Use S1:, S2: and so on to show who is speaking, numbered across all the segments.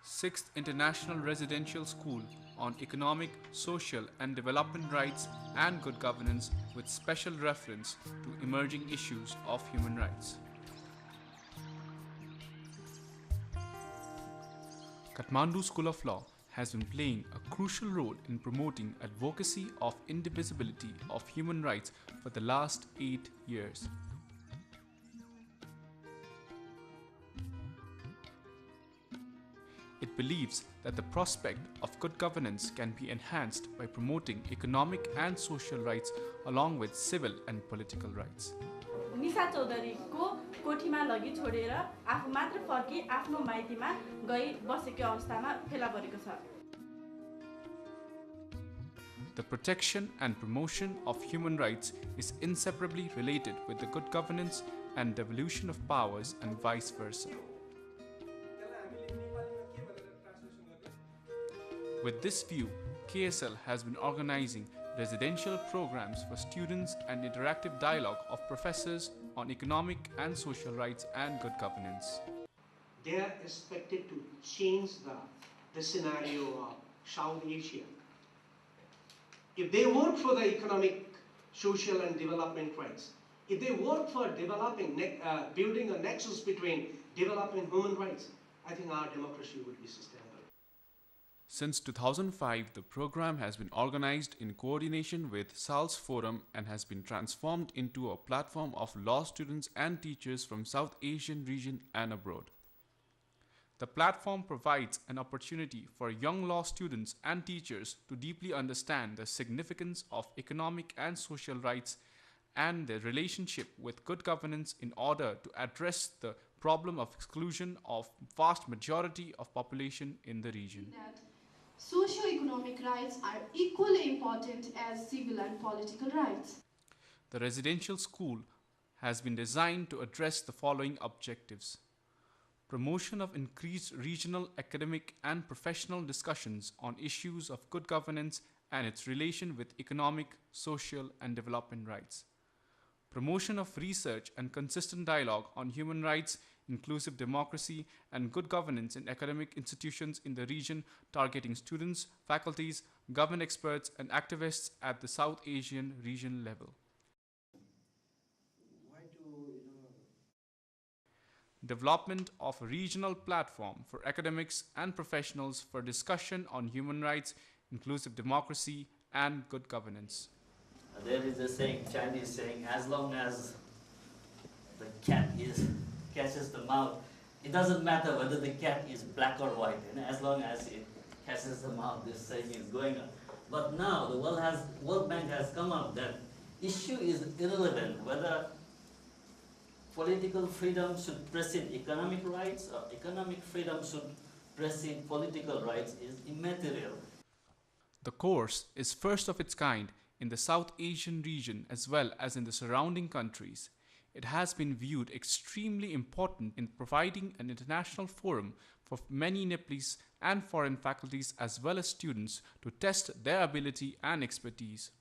S1: 6th International Residential School on Economic, Social and Development Rights and Good Governance with special reference to emerging issues of human rights. Kathmandu School of Law has been playing a crucial role in promoting advocacy of indivisibility of human rights for the last 8 years. It believes that the prospect of good governance can be enhanced by promoting economic and social rights along with civil and political rights.
S2: निशा चौधरीको कोठीमा लगी छोडेर आफू मात्र फर्की आफ्नो माइतीमा गई बसेको अवस्थामा फेला परेको छ।
S1: The protection and promotion of human rights is inseparably related with the good governance and devolution of powers and vice versa. With this view, KSL has been organizing residential programs for students and interactive dialogue of professors on economic and social rights and good governance.
S3: They are expected to change the scenario of South Asia. If they work for the economic, social and development rights, if they work for building a nexus between development and human rights, I think our democracy would be sustainable.
S1: Since 2005, the program has been organized in coordination with SALS Forum and has been transformed into a platform of law students and teachers from South Asian region and abroad. The platform provides an opportunity for young law students and teachers to deeply understand the significance of economic and social rights and their relationship with good governance in order to address the problem of exclusion of vast majority of population in the region.
S4: Socio-economic rights are equally important as civil and political rights.
S1: The residential school has been designed to address the following objectives: promotion of increased regional academic and professional discussions on issues of good governance and its relation with economic, social and development rights, promotion of research and consistent dialogue on human rights, inclusive democracy and good governance in academic institutions in the region, targeting students, faculties, government experts and activists at the South Asian region level. Development of a regional platform for academics and professionals for discussion on human rights, inclusive democracy and good governance.
S5: There is a saying, Chinese saying, as long as the cat catches the mouse, it doesn't matter whether the cat is black or white, as long as it catches the mouse, this saying is going on. But now the World Bank has come up that issue is irrelevant whether political freedom should precede economic rights or economic freedom should precede political rights is immaterial.
S1: The course is first of its kind in the South Asian region as well as in the surrounding countries. It has been viewed extremely important in providing an international forum for many Nepalese and foreign faculties as well as students to test their ability and expertise.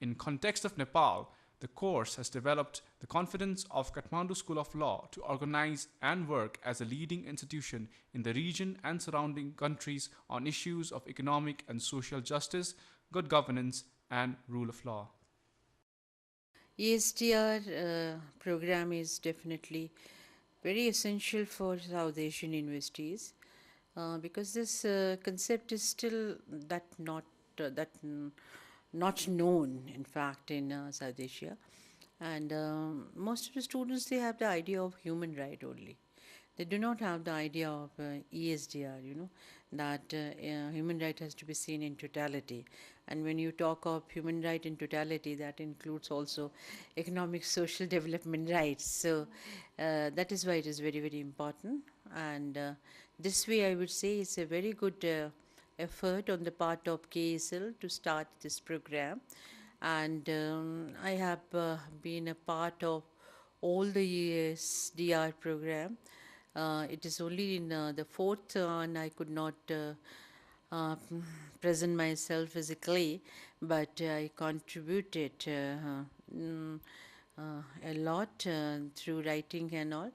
S1: In context of Nepal, the course has developed the confidence of Kathmandu School of Law to organize and work as a leading institution in the region and surrounding countries on issues of economic and social justice, good governance, and rule of law.
S6: ESDR program is definitely very essential for South Asian universities because this concept is still not known, in fact, in South Asia. And most of the students, they have the idea of human right only. They do not have the idea of ESDR, that human right has to be seen in totality. And when you talk of human right in totality, that includes also economic, social development rights. So that is why it is very, very important. And this way, I would say it's a very good effort on the part of KSL to start this program. And I have been a part of all the ESDR program. It is only in the fourth and I could not present myself physically, but I contributed a lot through writing and all.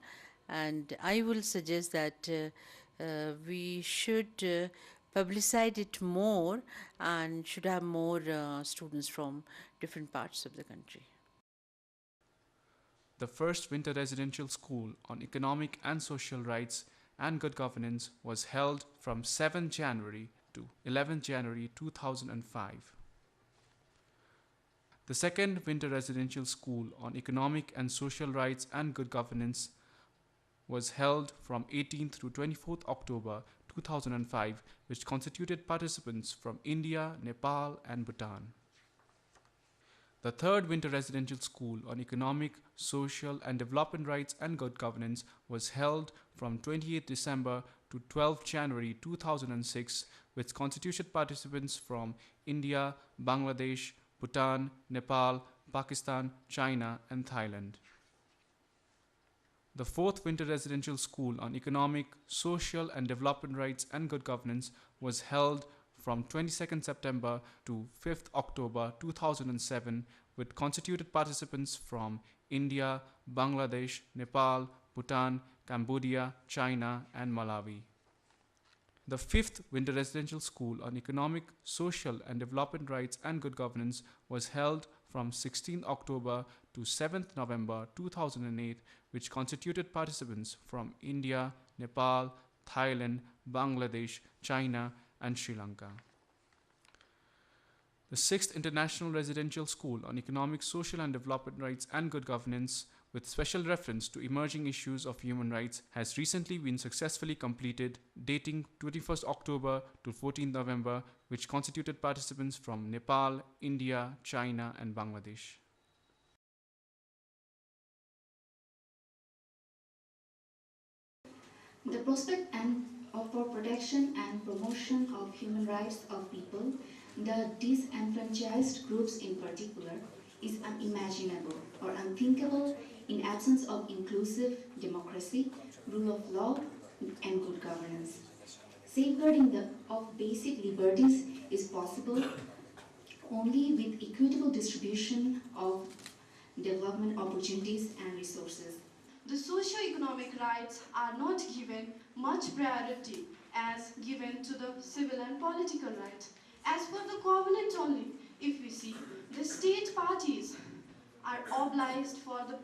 S6: And I will suggest that We should publicize it more and should have more students from different parts of the country.
S1: The first winter residential school on economic and social rights and good governance was held from 7 January to 11 January 2005. The second winter residential school on economic and social rights and good governance was held from 18th to 24th October 2005, which constituted participants from India, Nepal, and Bhutan. The third winter residential school on economic, social, and development rights and good governance was held from 28th December to 12th January 2006, which constituted participants from India, Bangladesh, Bhutan, Nepal, Pakistan, China, and Thailand. The fourth winter residential school on economic, social, and development rights and good governance was held from 22nd September to 5th October 2007, with constituted participants from India, Bangladesh, Nepal, Bhutan, Cambodia, China, and Malawi. The fifth winter residential school on economic, social, and development rights and good governance was held from 16th October to 7th November 2008, which constituted participants from India, Nepal, Thailand, Bangladesh, China, and Sri Lanka. The sixth International Residential School on Economic, Social, and Development Rights and Good Governance, with special reference to emerging issues of human rights, has recently been successfully completed, dating 21st October to 14th November, which constituted participants from Nepal, India, China, and Bangladesh.
S7: The prospect for protection and promotion of human rights of people, the disenfranchised groups in particular, is unimaginable or unthinkable in absence of inclusive democracy, rule of law, and good governance. Safeguarding of basic liberties is possible only with equitable distribution of development opportunities and resources.
S4: The socio-economic rights are not given much priority as given to the civil and political rights. As for the covenant only, if we see, the state parties are obliged for the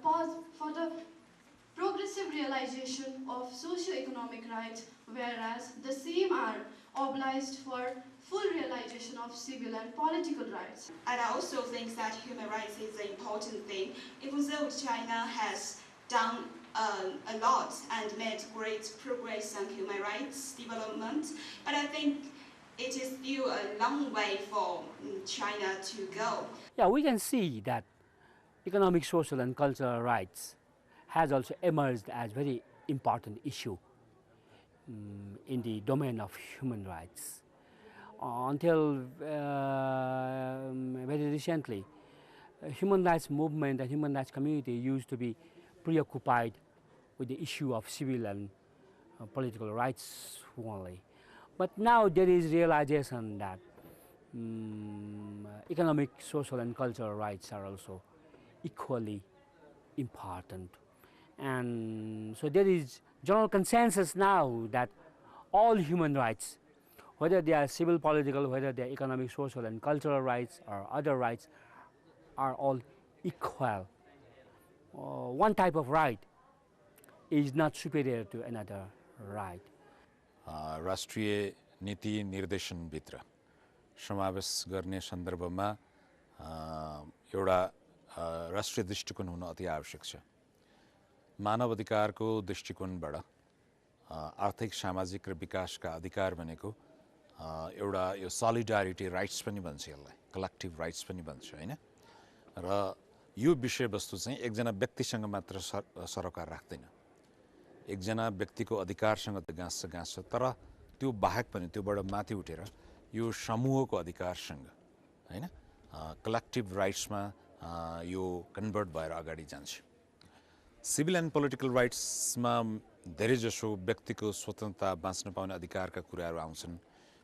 S4: progressive realization of socio-economic rights, whereas the same are obliged for full realization of civil and political rights.
S8: And I also think that human rights is an important thing, even though China has done a lot and made great progress on human rights development, but I think it is still a long way for China to go.
S9: Yeah, we can see that economic, social, and cultural rights has also emerged as very important issue in the domain of human rights. Until very recently, human rights movement and human rights community used to be preoccupied with the issue of civil and political rights only. But now there is realization that economic, social, and cultural rights are also equally important. And so there is general consensus now that all human rights, whether they are civil, political, whether they are economic, social, and cultural rights or other rights, are all equal. One type of right is not superior to another right.
S10: राष्ट्रिय नीति निर्देशनभित्र समावेश गर्ने सन्दर्भमा एउटा राष्ट्रिय दृष्टिकोण हुन अति आवश्यक छ। मानव अधिकारको दृष्टिकोणबाट आर्थिक, सामाजिक र विकासका अधिकार भनेको एउटा यो सोलिडारिटी राइट्स पनि भन्छ, यसलाई कलेक्टिभ राइट्स पनि भन्छ हैन। र यो विषयवस्तु चाहिँ एकजना व्यक्तिसँग मात्र सरोकार राख्दैन, एकजना व्यक्तिको अधिकारसँग त गाँस्छ, तर त्यो बाहेक पनि त्योबाट माथि उठेर यो समूहको अधिकारसँग हैन कलेक्टिभ राइट्समा यो कन्भर्ट भएर अगाडि जान्छ। सिभिल एन्ड पोलिटिकल राइट्समा धेरैजसो व्यक्तिको स्वतन्त्रता, बाँच्न पाउने अधिकारका कुराहरू आउँछन्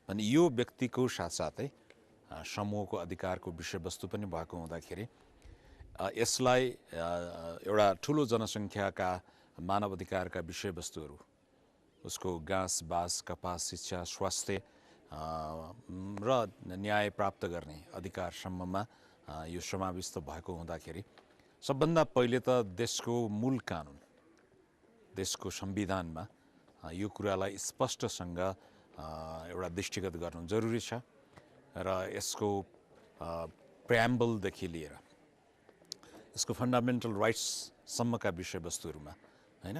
S10: भने यो व्यक्तिको साथसाथै समूहको अधिकारको विषयवस्तु पनि भएको हुँदाखेरि यसलाई एउटा ठुलो जनसङ्ख्याका मानव अधिकारका विषयवस्तुहरू उसको घाँस बाँस कपास शिक्षा स्वास्थ्य र न्याय प्राप्त गर्ने अधिकारसम्ममा यो समाविष्ट भएको हुँदाखेरि सबभन्दा पहिले त देशको मूल कानुन देशको संविधानमा यो कुरालाई स्पष्टसँग एउटा दृष्टिगत गर्नु जरुरी छ र यसको प्रेम्बलदेखि लिएर यसको फन्डामेन्टल राइट्ससम्मका विषयवस्तुहरूमा हैन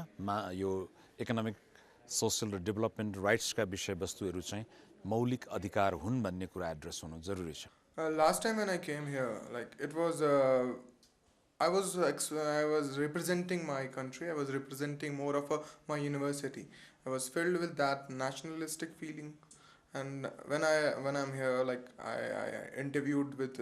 S10: यो इकोनोमिक सोशल र डेभलपमेन्ट राइट्सका विषयवस्तुहरू चाहिँ मौलिक अधिकार हुन् भन्ने कुरा एड्रेस हुनु जरुरी छ.
S11: Last time when I came here, like it was, I was representing my country. I was representing more of my university. I was filled with that nationalistic feeling, and when I'm here, like I interviewed with,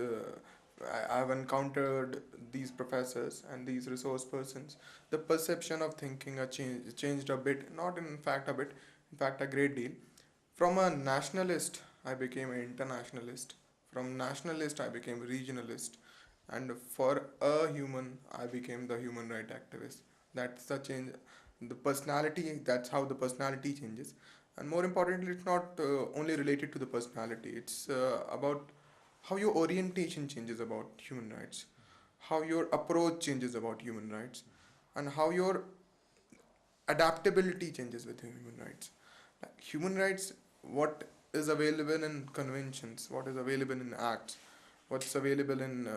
S11: I've encountered these professors and these resource persons. The perception of thinking changed a bit, not in fact a bit, in fact a great deal. From a nationalist, I became an internationalist. From nationalist, I became regionalist. And for a human, I became the human right activist. That's the change. The personality, that's how the personality changes. And more importantly, it's not only related to the personality. It's about how your orientation changes about human rights, how your approach changes about human rights, and how your adaptability changes with human rights. Like human rights, what is available in conventions, what is available in acts, what's available in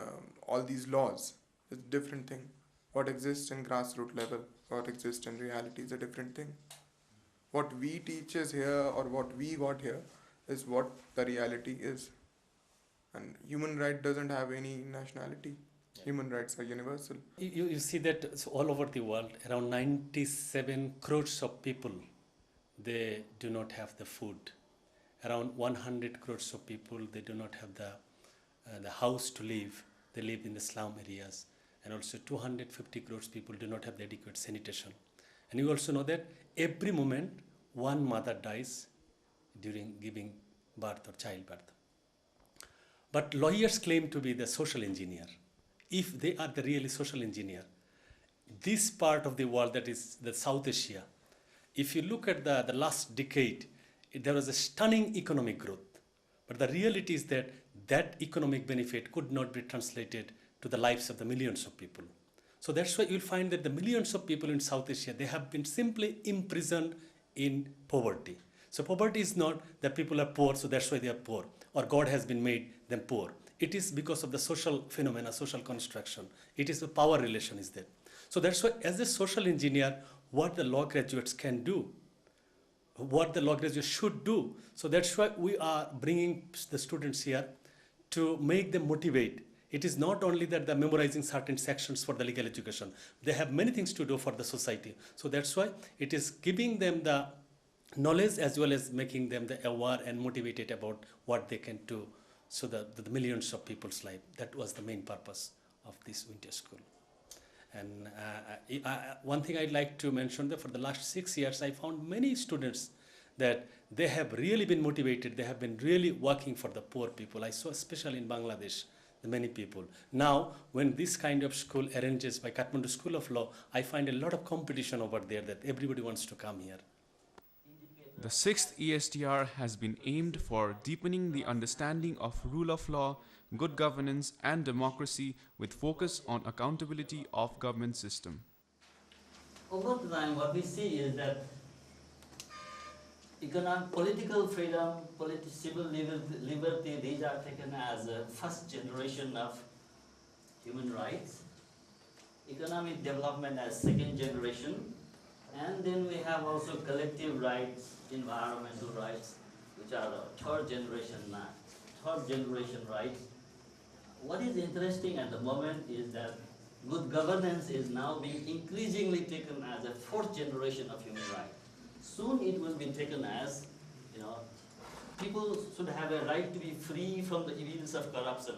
S11: all these laws is a different thing. What exists in grassroots level, what exists in reality is a different thing. What we teach is here or what we got here is what the reality is. And human right doesn't have any nationality. Human rights are universal.
S12: You see that all over the world, around 97 crores of people, they do not have the food. Around 100 crores of people, they do not have the house to live. They live in the slum areas. And also 250 crores people do not have the adequate sanitation. And you also know that every moment, one mother dies during giving birth or childbirth. But lawyers claim to be the social engineer. If they are the really social engineer, this part of the world, that is the South Asia, if you look at the last decade, there was a stunning economic growth. But the reality is that that economic benefit could not be translated to the lives of the millions of people. So that's why you'll find that the millions of people in South Asia, they have been simply imprisoned in poverty. So poverty is not that people are poor, so that's why they are poor, or God has been made them poor. It is because of the social phenomena, social construction. It is the power relation is there. So that's why as a social engineer, what the law graduates can do, what the law graduates should do. So that's why we are bringing the students here to make them motivate. It is not only that they're memorizing certain sections for the legal education. They have many things to do for the society. So that's why it is giving them the knowledge as well as making them the aware and motivated about what they can do. So that the millions of people's life, that was the main purpose of this winter school. And one thing I'd like to mention that for the last 6 years, I found many students that they have really been motivated. They have been really working for the poor people. I saw especially in Bangladesh, the many people. Now, when this kind of school arranges by Kathmandu School of Law, I find a lot of competition over there that everybody wants to come here.
S1: The 6th ESDR has been aimed for deepening the understanding of rule of law, good governance and democracy with focus on accountability of government system.
S5: Over time, what we see is that economic, political freedom, civil liberty, these are taken as a first generation of human rights. Economic development as second generation. And then we have also collective rights, environmental rights, which are third generation rights. What is interesting at the moment is that good governance is now being increasingly taken as a fourth generation of human rights. Soon it will be taken as, people should have a right to be free from the evils of corruption.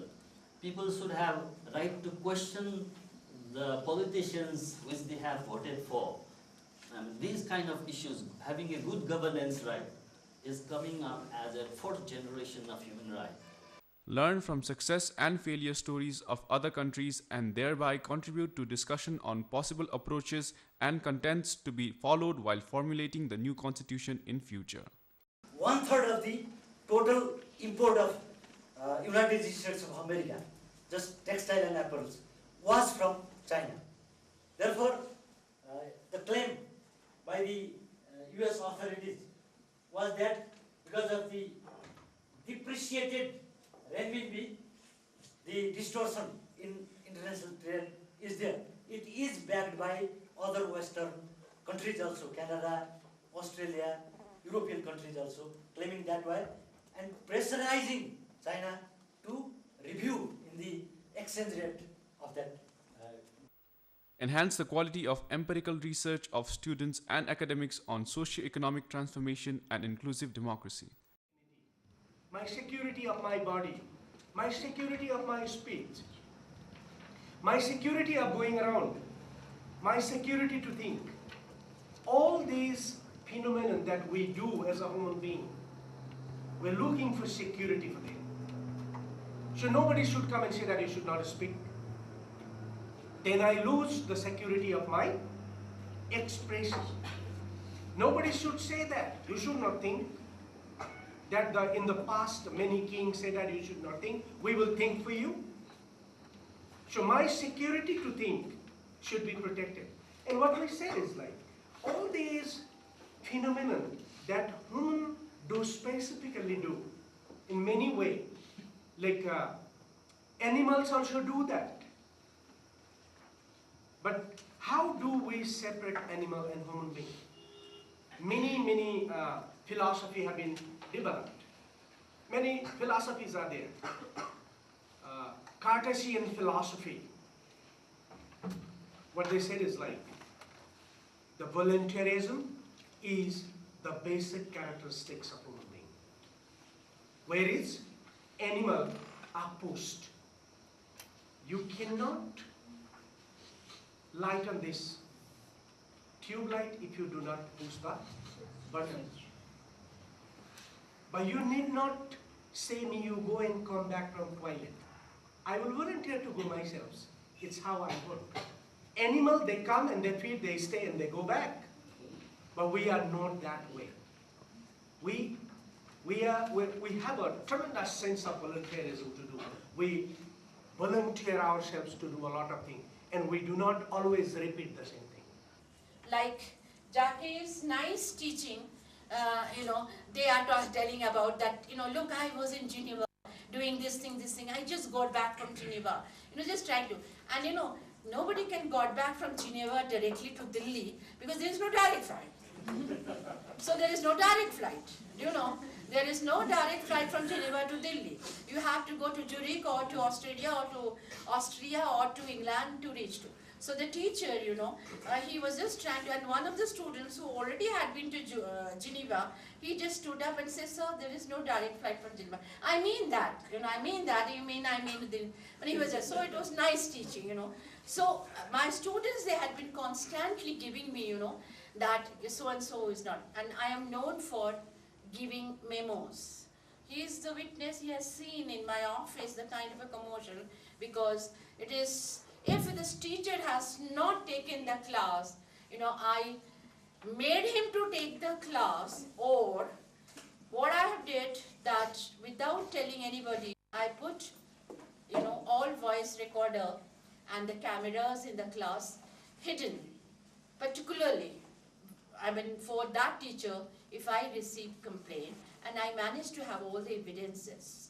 S5: People should have right to question the politicians which they have voted for. These kind of issues, having a good governance right, is coming up as a fourth generation of human rights.
S1: learn from success and failure stories of other countries, and thereby contribute to discussion on possible approaches and contents to be followed while formulating the new constitution in future.
S5: 1/3 of the total import of United States of America, just textile and apparels, was from China. Therefore, the claim by the US authorities was that because of the depreciated renminbi, the distortion in international trade is there. It is backed by other Western countries also, Canada, Australia, European countries also, claiming that way and pressurizing China to review in the exchange rate of that.
S1: Enhance the quality of empirical research of students and academics on socio-economic transformation and inclusive democracy.
S3: My security of my body, my security of my speech, my security of going around, my security to think. All these phenomena that we do as a human being, we're looking for security for them. So nobody should come and say that you should not speak. Then I lose the security of my expression. Nobody should say that. You should not think that in the past many kings said that you should not think. We will think for you. So my security to think should be protected. And what we say is like, all these phenomena that humans do specifically do in many ways, like animals also do that. But how do we separate animal and human being? Many philosophy have been developed. Many philosophies are there. Cartesian philosophy, what they said is like, the voluntarism is the basic characteristics of human being. Whereas animals are pushed. You cannot light on this tube light if you do not push the button. But you need not say me you go and come back from toilet. I will volunteer to go myself. It's how I work. Animal, they come and they feed, they stay and they go back. But we are not that way. We have a tremendous sense of volunteerism to do. We volunteer ourselves to do a lot of things, and we do not always repeat the same thing.
S13: Like Jackie's nice teaching, they are telling about that, look, I was in Geneva doing this thing, I just got back from Geneva, just try to. And nobody can got back from Geneva directly to Delhi because there is no direct flight. So there is no direct flight, there is no direct flight from Geneva to Delhi. You have to go to Zurich or to Australia or to Austria or to England to reach to. So the teacher, he was just trying to, and one of the students who already had been to Geneva, he just stood up and said, sir, there is no direct flight from Geneva. I mean that, I mean, and he was just, so it was nice teaching, So my students, they had been constantly giving me, that so-and-so is not, and I am known for giving memos. He is the witness, he has seen in my office the kind of a commotion, because it is, if this teacher has not taken the class, I made him to take the class, or what I did that without telling anybody, I put, all voice recorder and the cameras in the class hidden. Particularly, for that teacher, if I received complaint, and I managed to have all the evidences.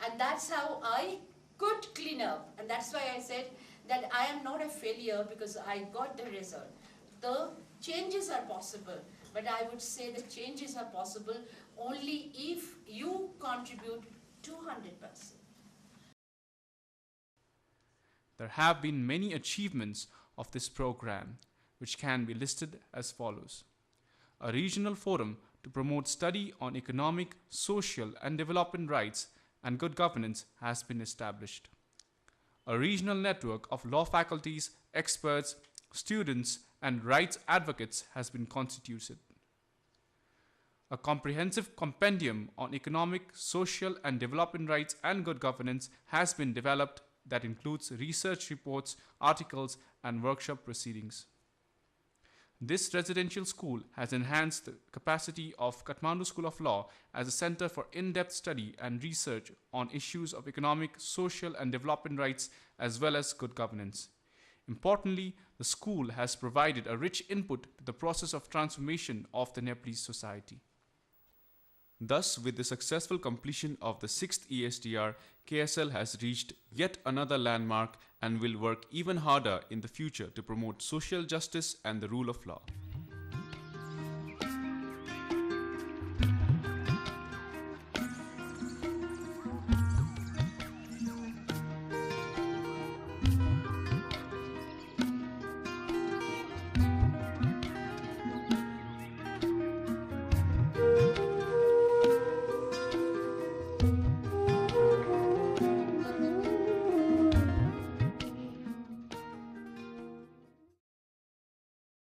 S13: And that's how I could clean up. And that's why I said that I am not a failure because I got the result. The changes are possible, but I would say the changes are possible only if you contribute 200%.
S1: There have been many achievements of this program, which can be listed as follows. A regional forum to promote study on economic, social, and development rights and good governance has been established. A regional network of law faculties, experts, students, and rights advocates has been constituted. A comprehensive compendium on economic, social, and development rights and good governance has been developed that includes research reports, articles, and workshop proceedings. This residential school has enhanced the capacity of Kathmandu School of Law as a center for in-depth study and research on issues of economic, social, and development rights as well as good governance. Importantly, the school has provided a rich input to the process of transformation of the Nepalese society. Thus, with the successful completion of the 6th ESDR, KSL has reached yet another landmark and will work even harder in the future to promote social justice and the rule of law.